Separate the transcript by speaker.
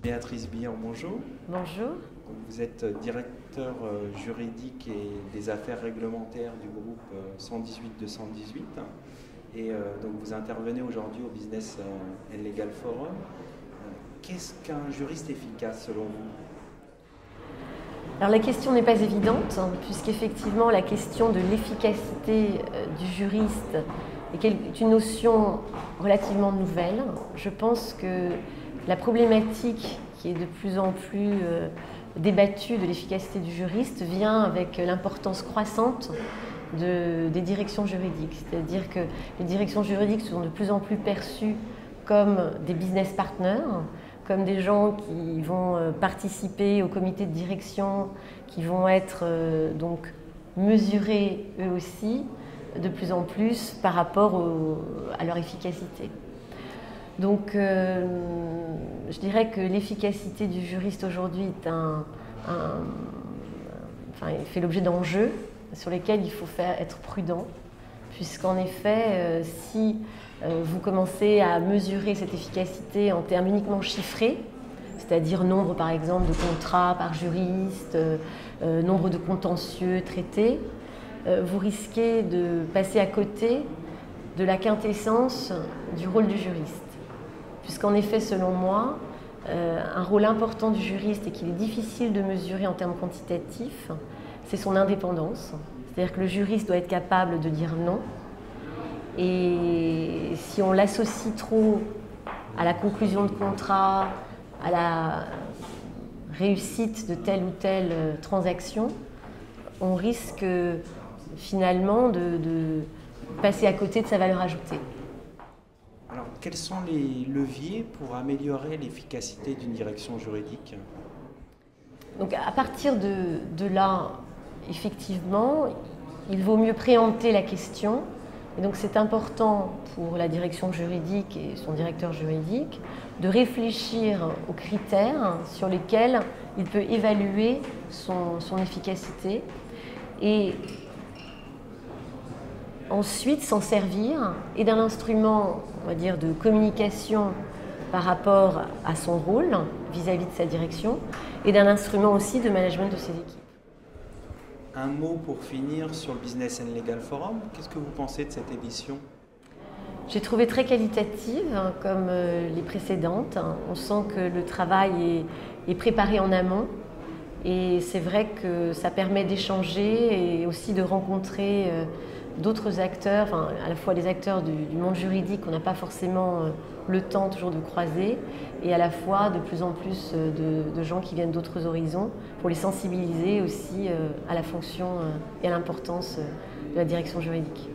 Speaker 1: Béatrice Billard, bonjour.
Speaker 2: Bonjour.
Speaker 1: Vous êtes directeur juridique et des affaires réglementaires du groupe 118-218 et donc vous intervenez aujourd'hui au Business and Legal Forum. Qu'est-ce qu'un juriste efficace selon vous?
Speaker 2: Alors la question n'est pas évidente, puisqu'effectivement la question de l'efficacité du juriste est une notion relativement nouvelle. Je pense que la problématique qui est de plus en plus débattue de l'efficacité du juriste vient avec l'importance croissante des directions juridiques. C'est-à-dire que les directions juridiques sont de plus en plus perçues comme des business partners, comme des gens qui vont participer au comité de direction, qui vont être donc mesurés eux aussi de plus en plus par rapport à leur efficacité. Donc je dirais que l'efficacité du juriste aujourd'hui fait l'objet d'enjeux sur lesquels il faut être prudent, puisqu'en effet, si vous commencez à mesurer cette efficacité en termes uniquement chiffrés, c'est-à-dire nombre par exemple de contrats par juriste, nombre de contentieux traités, vous risquez de passer à côté de la quintessence du rôle du juriste. Puisqu'en effet, selon moi, un rôle important du juriste et qu'il est difficile de mesurer en termes quantitatifs, c'est son indépendance. C'est-à-dire que le juriste doit être capable de dire non. Et si on l'associe trop à la conclusion de contrat, à la réussite de telle ou telle transaction, on risque finalement de passer à côté de sa valeur ajoutée.
Speaker 1: Alors, quels sont les leviers pour améliorer l'efficacité d'une direction juridique?
Speaker 2: Donc, à partir de là, effectivement, il vaut mieux préempter la question. Et donc, c'est important pour la direction juridique et son directeur juridique de réfléchir aux critères sur lesquels il peut évaluer son efficacité et ensuite s'en servir et d'un instrument, on va dire, de communication par rapport à son rôle vis-à-vis de sa direction et d'un instrument aussi de management de ses équipes.
Speaker 1: Un mot pour finir sur le Business and Legal Forum. Qu'est-ce que vous pensez de cette édition?
Speaker 2: J'ai trouvé très qualitative, comme les précédentes. On sent que le travail est préparé en amont. Et c'est vrai que ça permet d'échanger et aussi de rencontrer d'autres acteurs, enfin, à la fois les acteurs du monde juridique qu'on n'a pas forcément le temps toujours de croiser, et à la fois de plus en plus de gens qui viennent d'autres horizons pour les sensibiliser aussi à la fonction et à l'importance de la direction juridique.